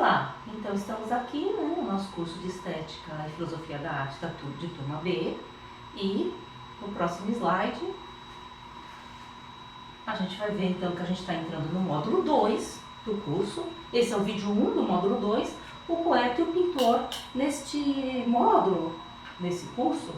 lá, então estamos aqui, né, no nosso curso de Estética e Filosofia da Arte de turma B, e no próximo slide a gente vai ver então que a gente está entrando no módulo 2 do curso. Esse é o vídeo 1 do módulo 2, o poeta e o pintor. Neste módulo, nesse curso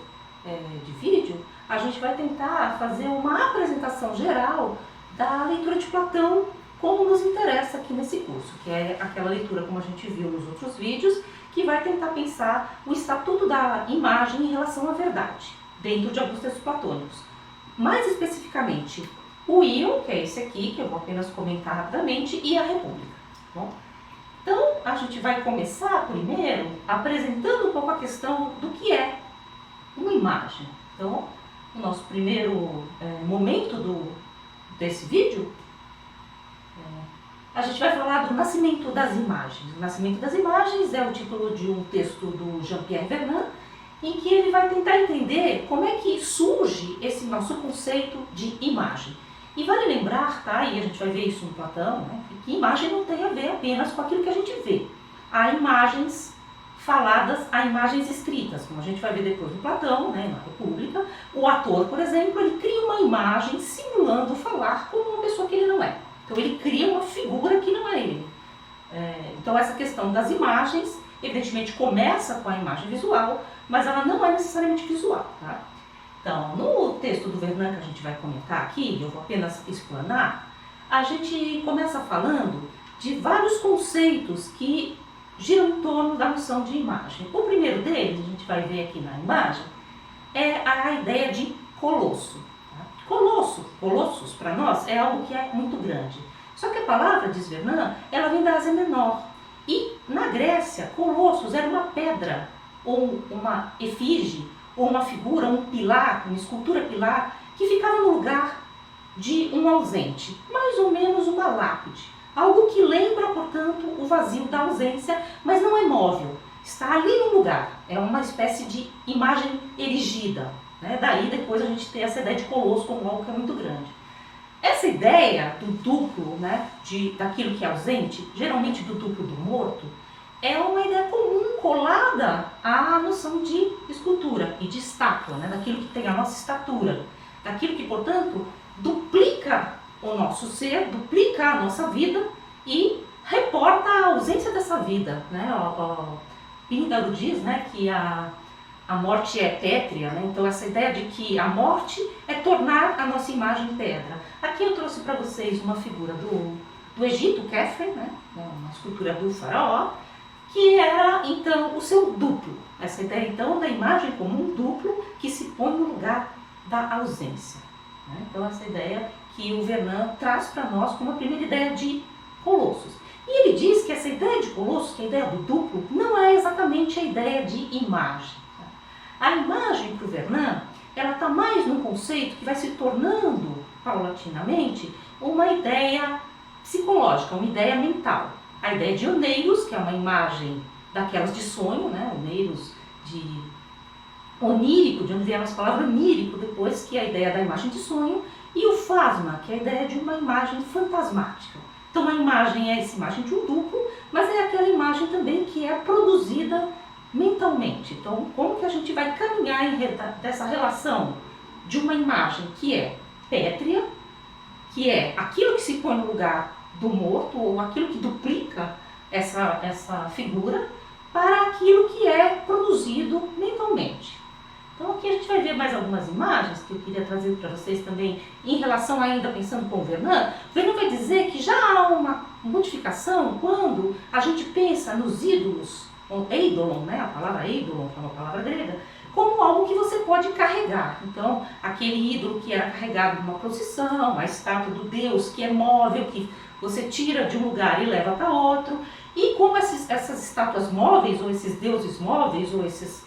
de vídeo, a gente vai tentar fazer uma apresentação geral da leitura de Platão, como nos interessa aqui nesse curso, que é aquela leitura, como a gente viu nos outros vídeos, que vai tentar pensar o estatuto da imagem em relação à verdade, dentro de alguns textos platônicos. Mais especificamente, o Ion, que é esse aqui, que eu vou apenas comentar rapidamente, e a República. Bom, então, a gente vai começar primeiro apresentando um pouco a questão do que é uma imagem. Então, o nosso primeiro momento desse vídeo, a gente vai falar do nascimento das imagens. O nascimento das imagens é o título de um texto do Jean-Pierre Vernant, em que ele vai tentar entender como é que surge esse nosso conceito de imagem. E vale lembrar, tá, e a gente vai ver isso no Platão, né, que imagem não tem a ver apenas com aquilo que a gente vê. Há imagens faladas, há imagens escritas, como a gente vai ver depois no Platão, né, na República. O ator, por exemplo, ele cria uma imagem simulando falar como uma pessoa que ele não é. Então ele cria uma figura que não é ele. Então essa questão das imagens, evidentemente começa com a imagem visual, mas ela não é necessariamente visual, tá? Então, no texto do Vernant que a gente vai comentar aqui, eu vou apenas explanar, a gente começa falando de vários conceitos que giram em torno da noção de imagem. O primeiro deles, a gente vai ver aqui na imagem, é a ideia de colosso. Colossos, para nós, é algo que é muito grande. Só que a palavra, diz Vernant, ela vem da Ásia Menor. E na Grécia, colossos era uma pedra, ou uma efígie, ou uma figura, um pilar, uma escultura pilar, que ficava no lugar de um ausente, mais ou menos uma lápide. Algo que lembra, portanto, o vazio da ausência, mas não é móvel. Está ali no lugar. É uma espécie de imagem erigida. Né? Daí depois a gente tem essa ideia de colosso como algo que é muito grande. Essa ideia do duplo, né, daquilo que é ausente, geralmente do duplo do morto, é uma ideia comum, colada à noção de escultura e de estátua, né, daquilo que tem a nossa estatura, daquilo que, portanto, duplica o nosso ser, duplica a nossa vida e reporta a ausência dessa vida. Né? Píndaro diz, né, que a morte é pétrea, né? Então essa ideia de que a morte é tornar a nossa imagem pedra. Aqui eu trouxe para vocês uma figura do Egito, Khafre, né? Uma escultura do faraó, que era então o seu duplo. Essa ideia então da imagem como um duplo que se põe no lugar da ausência. Né? Então essa ideia que o Vernant traz para nós como a primeira ideia de colossos. E ele diz que essa ideia de colossos, que é a ideia do duplo, não é exatamente a ideia de imagem. A imagem para o Vernant, ela está mais num conceito que vai se tornando, paulatinamente, uma ideia psicológica, uma ideia mental. A ideia de oneiros, que é uma imagem daquelas de sonho, né? Oneiros de onírico, de onde vem a nossa palavra onírico depois, que é a ideia da imagem de sonho, e o fasma, que é a ideia de uma imagem fantasmática. Então a imagem é essa imagem de um duplo, mas é aquela imagem também que é produzida mentalmente. Então, como que a gente vai caminhar dessa relação de uma imagem que é pétrea, que é aquilo que se põe no lugar do morto, ou aquilo que duplica essa figura, para aquilo que é produzido mentalmente. Então aqui a gente vai ver mais algumas imagens que eu queria trazer para vocês também, em relação ainda pensando com o Vernant. O Vernant vai dizer que já há uma modificação quando a gente pensa nos ídolos, eidolon, né, a palavra eidolon, que é uma palavra grega, como algo que você pode carregar. Então, aquele ídolo que era carregado numa procissão, a estátua do Deus que é móvel, que você tira de um lugar e leva para outro. E como essas estátuas móveis, ou esses deuses móveis, ou esses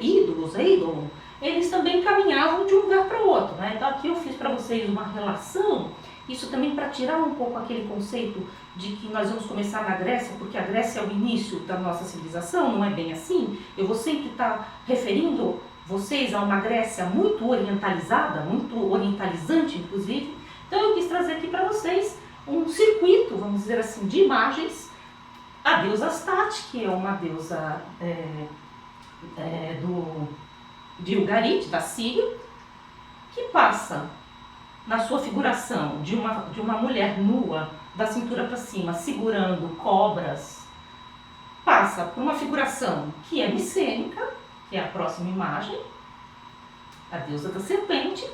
ídolos, eidolon, eles também caminhavam de um lugar para outro. Né? Então aqui eu fiz para vocês uma relação, isso também para tirar um pouco aquele conceito de que nós vamos começar na Grécia, porque a Grécia é o início da nossa civilização, não é bem assim. Eu vou sempre estar referindo vocês a uma Grécia muito orientalizada, muito orientalizante inclusive. Então eu quis trazer aqui para vocês um circuito, vamos dizer assim, de imagens a deusa Astarte, que é uma deusa de Ugarit, da Síria, que passa na sua figuração de uma mulher nua, da cintura para cima, segurando cobras, passa por uma figuração que é micênica, que é a próxima imagem, a deusa da serpente.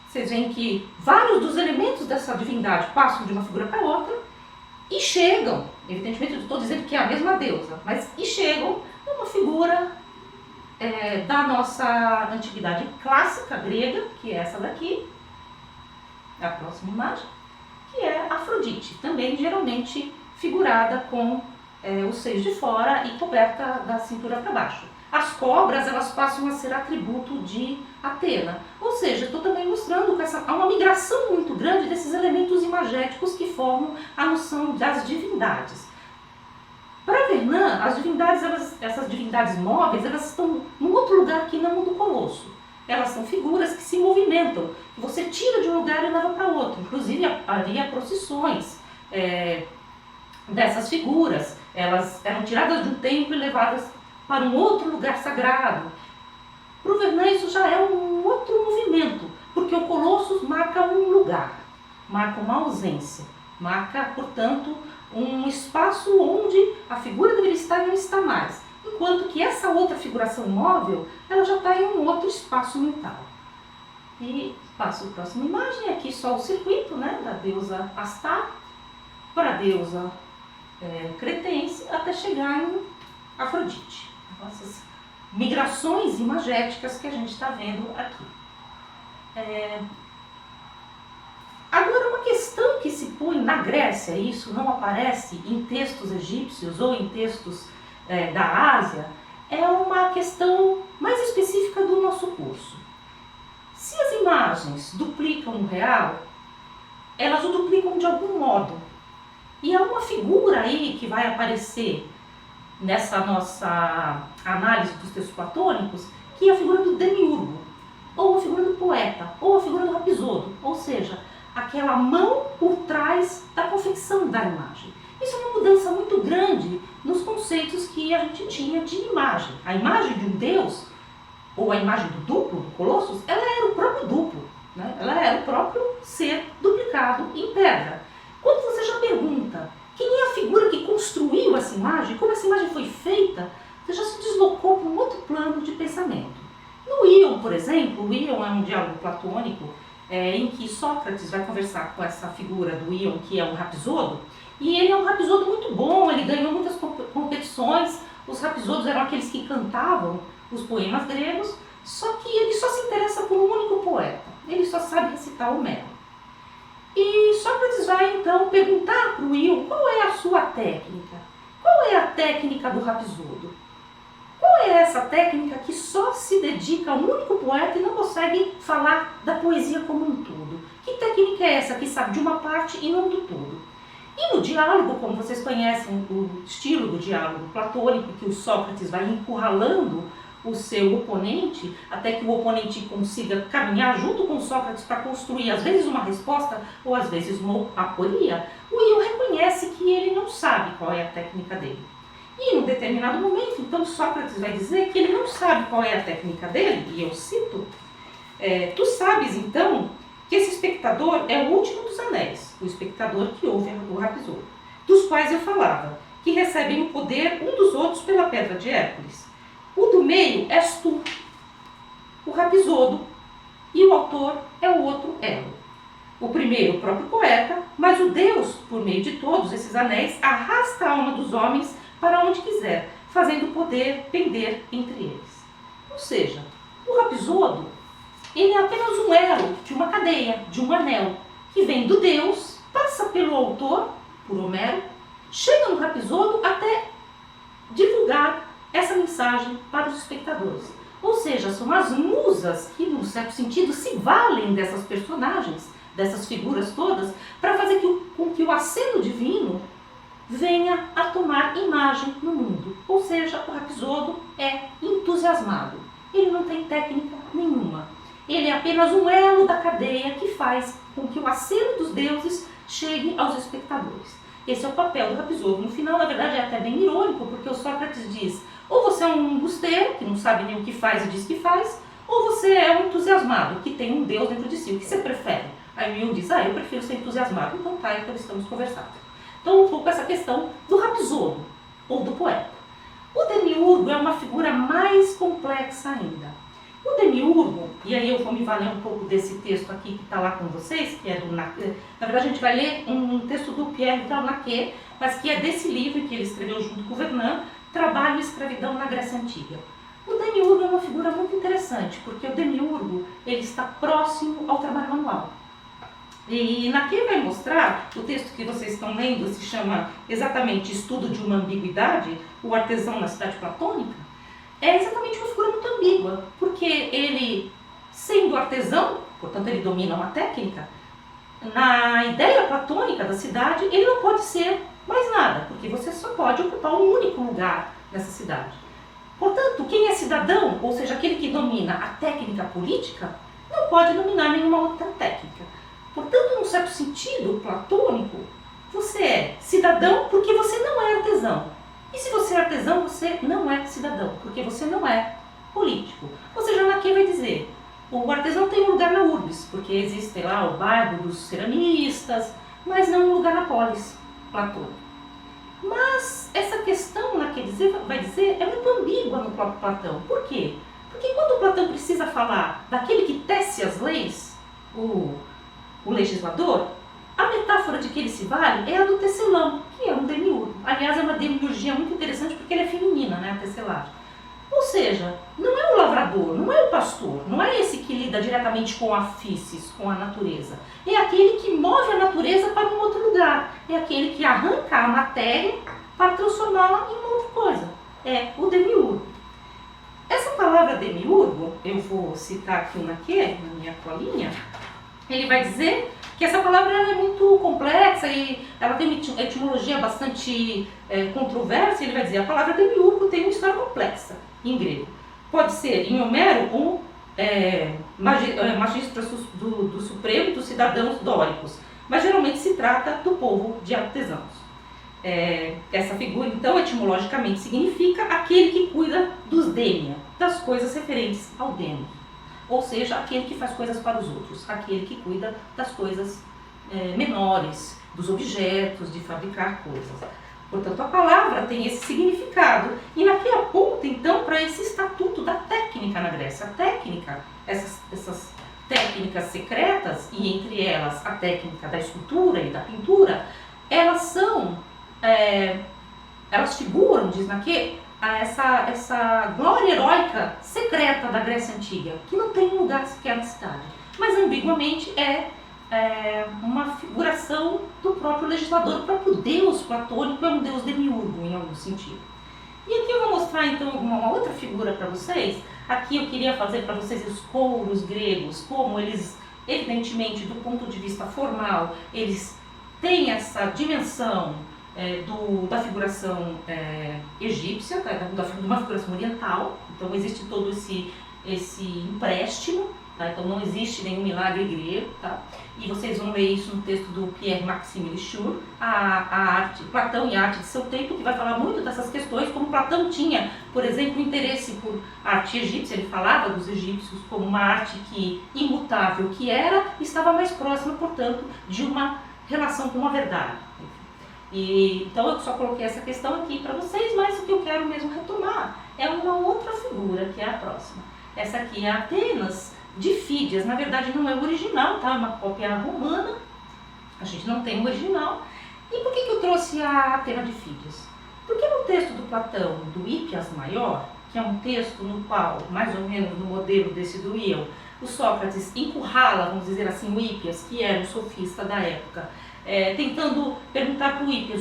Vocês veem que vários dos elementos dessa divindade passam de uma figura para outra e chegam, evidentemente eu estou dizendo que é a mesma deusa, mas e chegam numa figura da nossa antiguidade clássica grega, que é essa daqui, a próxima imagem, que é Afrodite, também geralmente figurada com os seios de fora e coberta da cintura para baixo. As cobras, elas passam a ser atributo de Atena, ou seja, estou também mostrando que há uma migração muito grande desses elementos imagéticos que formam a noção das divindades. Para Vernon, as divindades, essas divindades móveis, elas estão num outro lugar que não o do Colosso. Elas são figuras que se movimentam, que você tira de um lugar e leva para outro. Inclusive, havia procissões dessas figuras. Elas eram tiradas de um templo e levadas para um outro lugar sagrado. Para o Vernon, isso já é um outro movimento, porque o Colossus marca um lugar, marca uma ausência, marca, portanto, um espaço onde a figura deveria estar e não está mais. Enquanto que essa outra figuração móvel, ela já está em um outro espaço mental. E passo a próxima imagem, aqui só o circuito, né, da deusa Astarte para a deusa cretense, até chegar em Afrodite. Essas migrações imagéticas que a gente está vendo aqui. Agora, uma questão que se põe na Grécia, isso não aparece em textos egípcios ou em textos da Ásia, é uma questão mais específica do nosso curso. Se as imagens duplicam o real, elas o duplicam de algum modo. E há uma figura aí que vai aparecer nessa nossa análise dos textos platônicos, que é a figura do demiurgo, ou a figura do poeta, ou a figura do rapisodo, ou seja, aquela mão por trás da confecção da imagem. Isso é uma mudança muito grande nos conceitos que a gente tinha de imagem. A imagem de um deus, ou a imagem do duplo, do Colossus, ela era o próprio duplo, né? Ela era o próprio ser duplicado em pedra. Quando você já pergunta quem é a figura que construiu essa imagem, como essa imagem foi feita, você já se deslocou para um outro plano de pensamento. No Ion, por exemplo, o Ion é um diálogo platônico em que Sócrates vai conversar com essa figura do Ion, que é um rapisodo, e ele é um rapisodo muito bom, ele ganhou muitas competições, os rapisodos eram aqueles que cantavam os poemas gregos, só que ele só se interessa por um único poeta, ele só sabe recitar Homero. E Sócrates vai então perguntar para o Ion qual é a sua técnica, qual é a técnica do rapisodo, qual é essa técnica que só se dedica a um único poeta e não consegue falar da poesia como um todo. Que técnica é essa que sabe de uma parte e não do todo? E no diálogo, como vocês conhecem o estilo do diálogo platônico, que o Sócrates vai encurralando o seu oponente, até que o oponente consiga caminhar junto com Sócrates para construir, às vezes, uma resposta ou às vezes uma aporia, o Ion reconhece que ele não sabe qual é a técnica dele. E em um determinado momento, então, Sócrates vai dizer que ele não sabe qual é a técnica dele, e eu cito, tu sabes, então, que esse espectador é o último dos anéis, o espectador que ouve o rapisodo, dos quais eu falava, que recebem o poder um dos outros pela pedra de Hércules. O do meio és tu, o rapisodo, e o autor é o outro elo. O primeiro, o próprio poeta, mas o Deus, por meio de todos esses anéis, arrasta a alma dos homens para onde quiser, fazendo o poder pender entre eles. Ou seja, o rapisodo, ele é apenas um elo de uma cadeia, de um anel, que vem do Deus, passa pelo autor, por Homero, chega no rapisodo até divulgar essa mensagem para os espectadores. Ou seja, são as musas que, num certo sentido, se valem dessas personagens, dessas figuras todas, para fazer com que o aceno divino venha a tomar imagem no mundo. Ou seja, o rapisodo é entusiasmado. Ele não tem técnica nenhuma. Ele é apenas um elo da cadeia que faz com que o aceno dos deuses chegue aos espectadores. Esse é o papel do Rapsodo. No final, na verdade, é até bem irônico, porque o Sócrates diz: ou você é um embusteiro, que não sabe nem o que faz e diz que faz, ou você é um entusiasmado, que tem um Deus dentro de si. O que você prefere? Aí o Will diz: eu prefiro ser entusiasmado. Então tá, então estamos conversando. Então um pouco essa questão do Rapsodo, ou do poeta. O demiurgo é uma figura mais complexa ainda. O demiurgo, e aí eu vou me valer um pouco desse texto aqui que está lá com vocês, que é do Naquet. Na verdade a gente vai ler um texto do Pierre Naquet, mas que é desse livro que ele escreveu junto com o Vernon, Trabalho e Escravidão na Grécia Antiga. O demiurgo é uma figura muito interessante, porque o demiurgo ele está próximo ao trabalho manual. E Naquet vai mostrar, o texto que vocês estão lendo se chama exatamente Estudo de uma Ambiguidade, o artesão na cidade platônica, é exatamente uma figura muito ambígua, porque ele, sendo artesão, portanto ele domina uma técnica, na ideia platônica da cidade ele não pode ser mais nada, porque você só pode ocupar um único lugar nessa cidade. Portanto, quem é cidadão, ou seja, aquele que domina a técnica política, não pode dominar nenhuma outra técnica. Portanto, num certo sentido platônico, você é cidadão porque você não é artesão. E se você é artesão, você não é cidadão, porque você não é político. Ou seja, Naquet vai dizer, o artesão tem um lugar na urbis, porque existe lá o bairro dos ceramistas, mas não um lugar na polis platônica. Mas essa questão, Naquet vai dizer, é muito ambígua no próprio Platão. Por quê? Porque quando Platão precisa falar daquele que tece as leis, o legislador, a metáfora de que ele se vale é a do tecelão, que é um demiurgo. Aliás, é uma demiurgia muito interessante porque ela é feminina, né, a tecelagem. Ou seja, não é o lavrador, não é o pastor, não é esse que lida diretamente com a físis, com a natureza. É aquele que move a natureza para um outro lugar. É aquele que arranca a matéria para transformá-la em uma outra coisa. É o demiurgo. Essa palavra demiurgo, eu vou citar aqui o Naquet, na minha colinha, ele vai dizer que essa palavra ela é muito complexa e ela tem uma etimologia bastante controversa. Ele vai dizer, a palavra demiurgo tem uma história complexa em grego. Pode ser em Homero um magistro do Supremo dos cidadãos dóricos, mas geralmente se trata do povo de artesãos. Essa figura, então, etimologicamente significa aquele que cuida dos demia, das coisas referentes ao demos. Ou seja, aquele que faz coisas para os outros, aquele que cuida das coisas menores, dos objetos, de fabricar coisas. Portanto, a palavra tem esse significado. E Naquet aponta, então, para esse estatuto da técnica na Grécia. A técnica, essas técnicas secretas, e entre elas a técnica da escultura e da pintura, elas figuram, diz Naquet, a essa glória heróica secreta da Grécia Antiga, que não tem lugar sequer na cidade. Mas, ambiguamente, é uma figuração do próprio legislador, o próprio Deus platônico é um Deus demiurgo, em algum sentido. E aqui eu vou mostrar, então, uma outra figura para vocês. Aqui eu queria fazer para vocês os couros gregos, como eles, evidentemente, do ponto de vista formal, eles têm essa dimensão da figuração egípcia, de uma figuração oriental. Então existe todo esse empréstimo, tá? Então não existe nenhum milagre grego, tá? E vocês vão ler isso no texto do Pierre-Maxime Lichour, a arte, Platão e a arte de seu tempo, que vai falar muito dessas questões, como Platão tinha, por exemplo, interesse por arte egípcia. Ele falava dos egípcios como uma arte que, imutável que era, estava mais próxima, portanto, de uma relação com a verdade. Então eu só coloquei essa questão aqui para vocês, mas o que eu quero mesmo retomar é uma outra figura, que é a próxima. Essa aqui é Atenas de Fídias. Na verdade não é o original, tá? É uma cópia romana, a gente não tem o original. E por que eu trouxe a Atena de Fídias? Porque no texto do Platão, do Hípias Maior, que é um texto no qual, mais ou menos no modelo desse do Ion, o Sócrates encurrala, vamos dizer assim, o Hípias, que era o sofista da época, tentando perguntar para o Hípias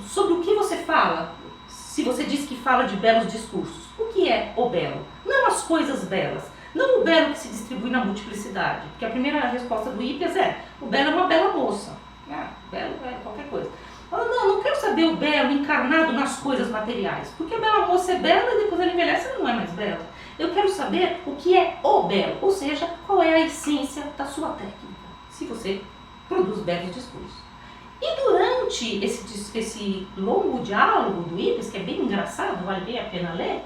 sobre o que você fala, se você diz que fala de belos discursos. O que é o belo? Não as coisas belas, não o belo que se distribui na multiplicidade, porque a primeira resposta do Hípias o belo é uma bela moça, belo é qualquer coisa. Não quero saber o belo encarnado nas coisas materiais, porque a bela moça é bela e depois ela envelhece e não é mais bela. Eu quero saber o que é o belo, ou seja, qual é a essência da sua técnica, se você produz belos discursos. E durante esse longo diálogo do Hippias, que é bem engraçado, vale bem a pena ler,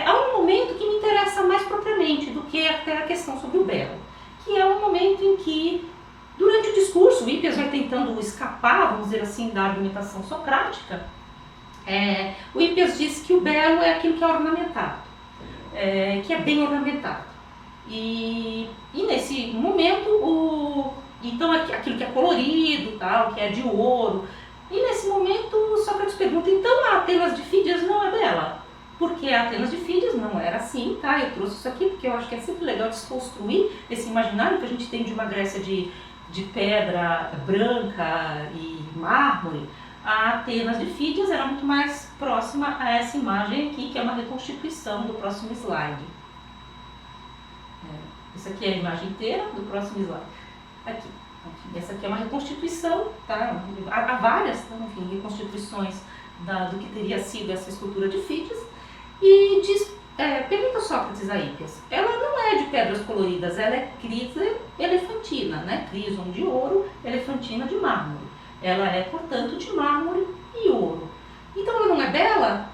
há um momento que me interessa mais propriamente do que até a questão sobre o belo, que é um momento em que, durante o discurso, o Hippias vai tentando escapar, vamos dizer assim, da argumentação socrática. O Hippias diz que o belo é aquilo que é ornamentado, que é bem ornamentado. E nesse momento, então aquilo que é colorido, tal, que é de ouro, e nesse momento Sócrates pergunta, então a Atenas de Fídias não é bela? Porque a Atenas de Fídias não era assim, tá? Eu trouxe isso aqui porque eu acho que é sempre legal desconstruir esse imaginário que a gente tem de uma Grécia de pedra branca e mármore. A Atenas de Fídias era muito mais próxima a essa imagem aqui, que é uma reconstituição do próximo slide. Essa aqui é a imagem inteira do próximo slide. Aqui. Essa aqui é uma reconstituição, tá? Há várias, enfim, reconstituições do que teria sido essa escultura de Fídias. E pergunta Sócrates a Hippias, ela não é de pedras coloridas, ela é crisa elefantina, né? Crison de ouro, elefantina de mármore. Ela é, portanto, de mármore e ouro. Então ela não é bela?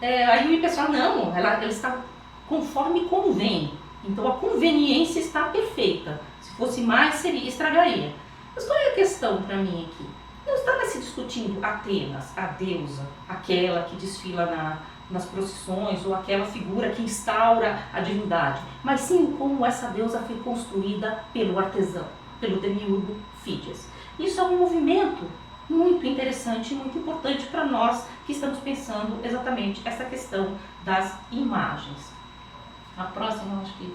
Aí o Hippias fala, não, ela está conforme convém. Então a conveniência está perfeita. Se fosse mais, estragaria. Mas qual é a questão para mim aqui? Não está se discutindo Atenas, a deusa, aquela que desfila nas procissões, ou aquela figura que instaura a divindade, mas sim como essa deusa foi construída pelo artesão, pelo demiurgo Fídias. Isso é um movimento muito interessante e muito importante para nós que estamos pensando exatamente essa questão das imagens. A próxima, eu acho que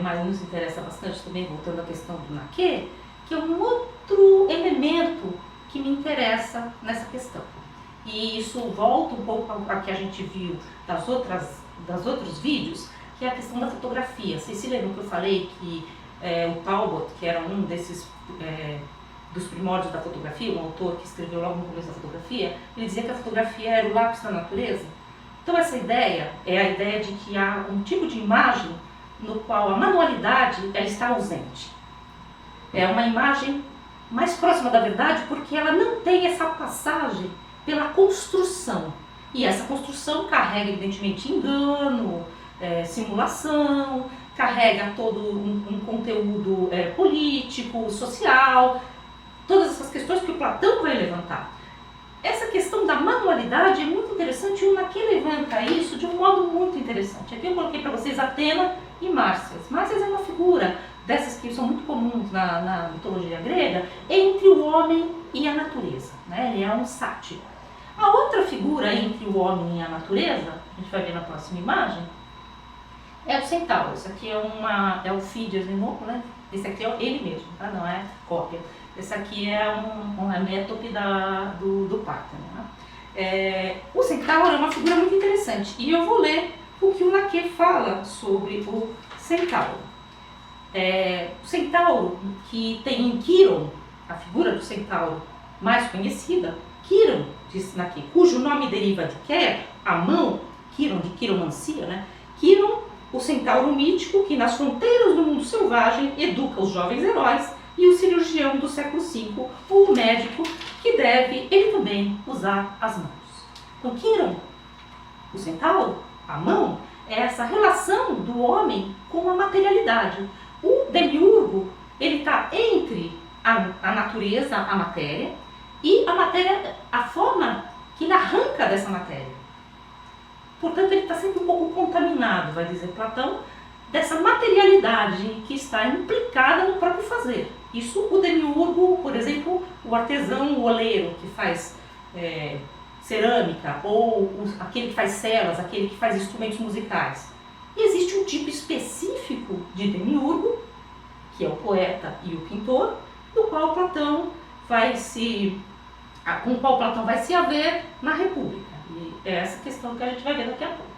mas nos interessa bastante também, voltando à questão do naquê, que é um outro elemento que me interessa nessa questão. E isso volta um pouco ao que a gente viu das outros vídeos, que é a questão da fotografia. Vocês se lembram que eu falei que o Talbot, que era um desses dos primórdios da fotografia, um autor que escreveu logo no começo da fotografia, ele dizia que a fotografia era o lápis da natureza? Então essa ideia é a ideia de que há um tipo de imagem no qual a manualidade ela está ausente. É uma imagem mais próxima da verdade porque ela não tem essa passagem pela construção. E essa construção carrega, evidentemente, engano, simulação, carrega todo um conteúdo político, social, todas essas questões que o Platão vai levantar. Essa questão da manualidade é muito interessante e o Naquê levanta isso de um modo muito interessante. Aqui eu coloquei para vocês Atena e Márcias. Márcias é uma figura dessas que são muito comuns na mitologia grega, entre o homem e a natureza, né? Ele é um sátiro. A outra figura entre o homem e a natureza, a gente vai ver na próxima imagem, é o centauro. Esse aqui é o Fídias de novo, né? Esse aqui é ele mesmo, tá? Não é cópia. Esse aqui é uma métope do Párteno, né? O centauro é uma figura muito interessante e eu vou ler o que o Naquê fala sobre o centauro. O centauro, que tem em Quiron, a figura do centauro mais conhecida, Quiron, diz Naquê, cujo nome deriva de Quer, a mão, Quiron, de quiromancia, né? Quiron, o centauro mítico que nas fronteiras do mundo selvagem educa os jovens heróis, e o cirurgião do século V, o médico, que deve, ele também, usar as mãos. Então, Quiron, o centauro, a mão, é essa relação do homem com a materialidade. O demiurgo, ele está entre a natureza, a matéria, e a matéria, a forma que ele arranca dessa matéria. Portanto, ele está sempre um pouco contaminado, vai dizer Platão, dessa materialidade que está implicada no próprio fazer. Isso o demiurgo, por exemplo, o artesão, o oleiro que faz cerâmica, ou aquele que faz celas, aquele que faz instrumentos musicais. E existe um tipo específico de demiurgo, que é o poeta e o pintor, com o qual Platão vai se haver na República. E é essa questão que a gente vai ver daqui a pouco.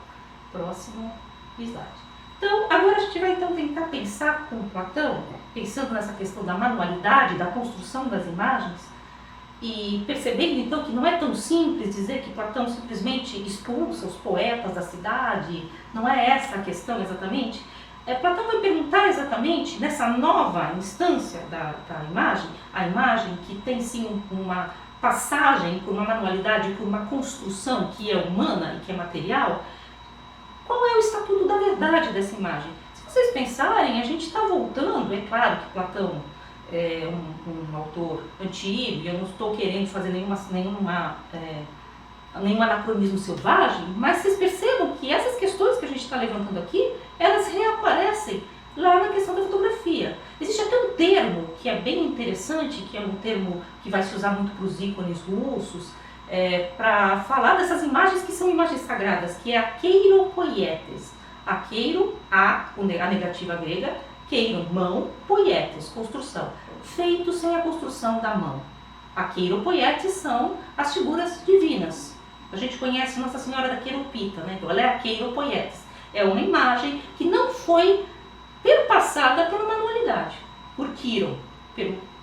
Próximo slide. Então, agora a gente vai tentar pensar com Platão, pensando nessa questão da manualidade, da construção das imagens, e percebendo então que não é tão simples dizer que Platão simplesmente expulsa os poetas da cidade, não é essa a questão exatamente. Platão vai perguntar exatamente, nessa nova instância da imagem, a imagem que tem sim uma passagem por uma manualidade, por uma construção que é humana e que é material, qual é o estatuto da verdade dessa imagem? Se vocês pensarem, a gente está voltando, é claro que Platão é um autor antigo, e eu não estou querendo fazer nenhum anacronismo selvagem, mas vocês percebam que essas questões que a gente está levantando aqui, elas reaparecem lá na questão da fotografia. Existe até um termo que é bem interessante, que é um termo que vai se usar muito para os ícones russos, para falar dessas imagens que são imagens sagradas, que é a keiropoietes. A keiro, a negativa grega, keiro, mão, poietes, construção. Feito sem a construção da mão. A keiropoietes são as figuras divinas. A gente conhece Nossa Senhora da Queiropita, né? Então ela é a keiropoietes. É uma imagem que não foi perpassada pela manualidade, por Quiron,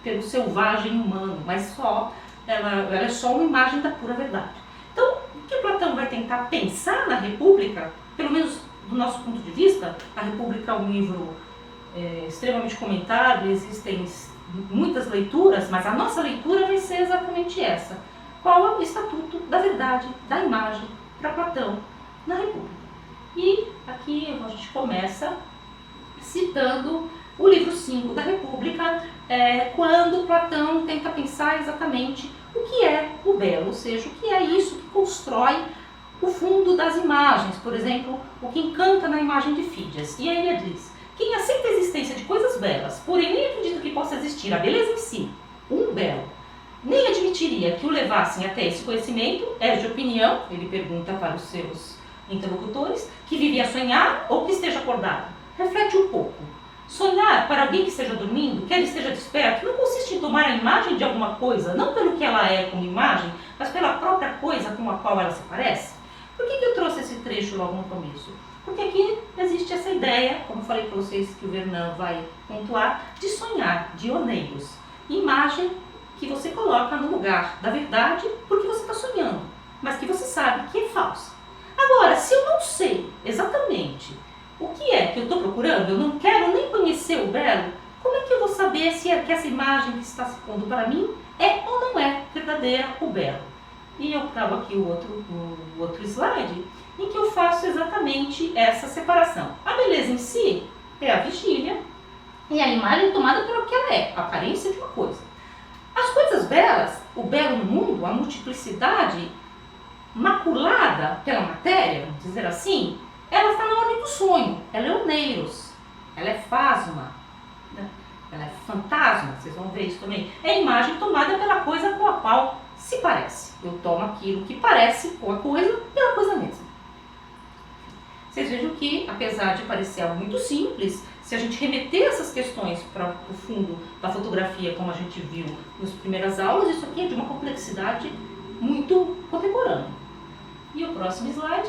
pelo selvagem humano, mas só ela é só uma imagem da pura verdade. Então, o que Platão vai tentar pensar na República, pelo menos do nosso ponto de vista, a República é um livro extremamente comentado, existem muitas leituras, mas a nossa leitura vai ser exatamente essa. Qual é o estatuto da verdade, da imagem, para Platão na República? E aqui a gente começa citando o livro 5 da República, quando Platão tenta pensar exatamente o que é o belo, ou seja, o que é isso que constrói o fundo das imagens, por exemplo, o que encanta na imagem de Fídias. E aí ele diz: quem aceita a existência de coisas belas, porém nem acredita que possa existir a beleza em si, um belo, nem admitiria que o levassem até esse conhecimento, é de opinião, ele pergunta para os seus interlocutores, que vive a sonhar ou que esteja acordado. Reflete um pouco. Sonhar para alguém que esteja dormindo, quer esteja desperto, não consiste em tomar a imagem de alguma coisa, não pelo que ela é como imagem, mas pela própria coisa com a qual ela se parece. Por que eu trouxe esse trecho logo no começo? Porque aqui existe essa ideia, como falei para vocês que o Vernon vai pontuar, de sonhar, de oneiros. Imagem que você coloca no lugar da verdade porque você está sonhando, mas que você sabe que é falsa. Agora, se eu não sei exatamente o que é que eu estou procurando, eu não quero nem conhecer o belo, como é que eu vou saber se que essa imagem que está se pondo para mim é ou não é verdadeira o belo? E eu trago aqui o outro slide, em que eu faço exatamente essa separação. A beleza em si é a vigília, e a imagem é tomada pelo que ela é, a aparência de uma coisa. As coisas belas, o belo no mundo, a multiplicidade maculada pela matéria, vamos dizer assim, ela está na ordem do sonho, ela é oneiros, ela é fasma, né? Ela é fantasma, vocês vão ver isso também. É a imagem tomada pela coisa com a qual se parece. Eu tomo aquilo que parece com a coisa pela coisa mesma. Vocês vejam que, apesar de parecer algo muito simples, se a gente remeter essas questões para o fundo da fotografia, como a gente viu nas primeiras aulas, isso aqui é de uma complexidade muito contemporânea. E o próximo slide.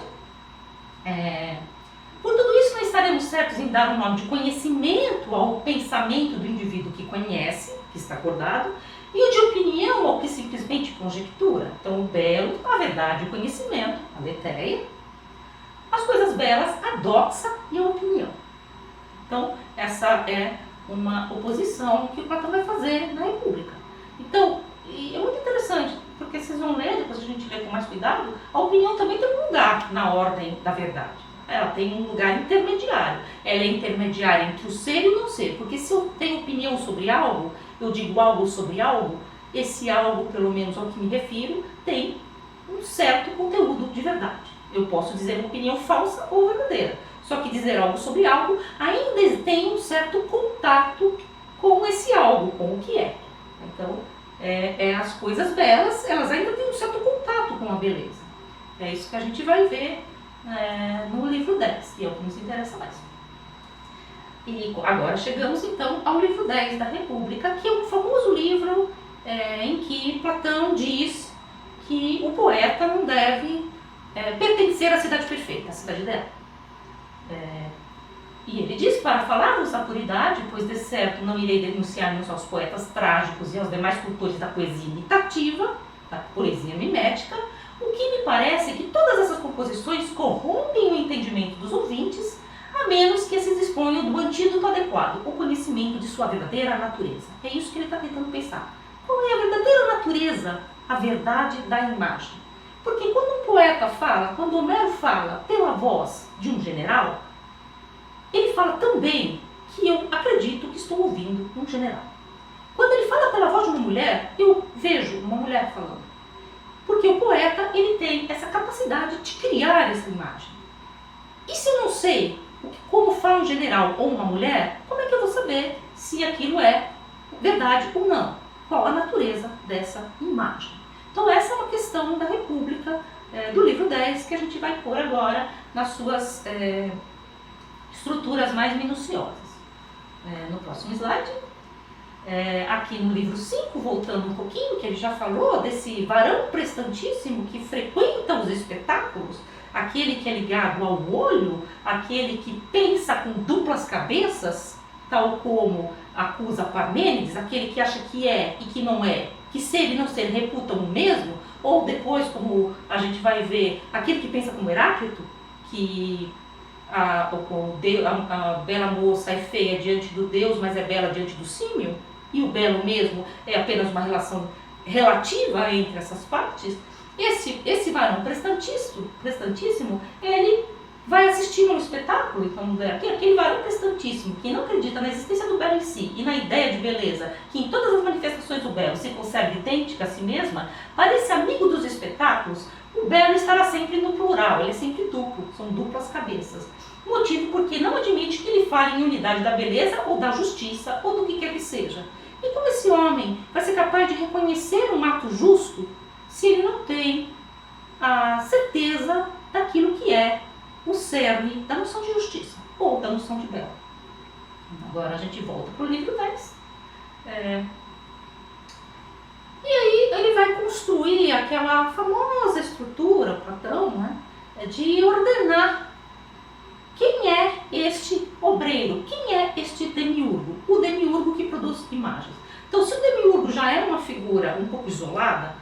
Por tudo isso, nós estaremos certos em dar um nome de conhecimento ao pensamento do indivíduo que conhece, que está acordado, e o de opinião ao que simplesmente conjectura. Então, o belo, a verdade, o conhecimento, a letéia, as coisas belas, a doxa e a opinião. Então, essa é uma oposição que o Platão vai fazer na República. Então, e é muito interessante, porque vocês vão ler, depois a gente lê com mais cuidado, a opinião também tem um lugar na ordem da verdade. Ela tem um lugar intermediário. Ela é intermediária entre o ser e o não ser. Porque se eu tenho opinião sobre algo, eu digo algo sobre algo, esse algo, pelo menos ao que me refiro, tem um certo conteúdo de verdade. Eu posso dizer uma opinião falsa ou verdadeira. Só que dizer algo sobre algo ainda tem um certo contato com esse algo, com o que é. Então, as coisas belas, elas ainda têm um certo contato com a beleza. É isso que a gente vai ver no livro 10, que é o que nos interessa mais. E agora chegamos então ao livro 10 da República, que é um famoso livro em que Platão diz que o poeta não deve pertencer à cidade perfeita, à cidade ideal. E ele diz: para falarmos da puridade, pois de certo não irei denunciar-nos aos poetas trágicos e aos demais cultores da poesia imitativa, da poesia mimética, o que me parece é que todas essas composições corrompem o entendimento dos ouvintes, a menos que se disponham do antídoto adequado, o conhecimento de sua verdadeira natureza. É isso que ele está tentando pensar. Qual é a verdadeira natureza, a verdade da imagem? Porque quando um poeta fala, quando Homero fala pela voz de um general, ele fala também que eu acredito que estou ouvindo um general. Quando ele fala pela voz de uma mulher, eu vejo uma mulher falando. Porque o poeta, ele tem essa capacidade de criar essa imagem. E se eu não sei como fala um general ou uma mulher, como é que eu vou saber se aquilo é verdade ou não? Qual a natureza dessa imagem? Então essa é uma questão da República, do livro 10, que a gente vai pôr agora nas suas estruturas mais minuciosas. No próximo slide. Aqui no livro 5, voltando um pouquinho, que ele já falou desse varão prestantíssimo que frequenta os espetáculos, aquele que é ligado ao olho, aquele que pensa com duplas cabeças, tal como acusa Parmênides, aquele que acha que é e que não é, que ser e não ser reputam o mesmo, ou depois, como a gente vai ver, aquele que pensa como Heráclito, que a bela moça é feia diante do Deus, mas é bela diante do símio, e o belo mesmo é apenas uma relação relativa entre essas partes. Esse varão prestantíssimo, ele vai assistir um espetáculo, então aquele varão prestantíssimo que não acredita na existência do belo em si e na ideia de beleza, que em todas as manifestações do belo se conserva idêntica a si mesma, para esse amigo dos espetáculos, o belo estará sempre no plural, ele é sempre duplo, são duplas cabeças. Motivo porque não admite que ele fale em unidade da beleza ou da justiça ou do que quer que seja. E como esse homem vai ser capaz de reconhecer um ato justo se ele não tem a certeza daquilo que é o cerne da noção de justiça ou da noção de belo? Agora a gente volta para o livro 10. E aí ele vai construir aquela famosa estrutura, Platão, né, de ordenar quem é este obreiro, quem é este demiurgo, o demiurgo que produz imagens. Então, se o demiurgo já é uma figura um pouco isolada,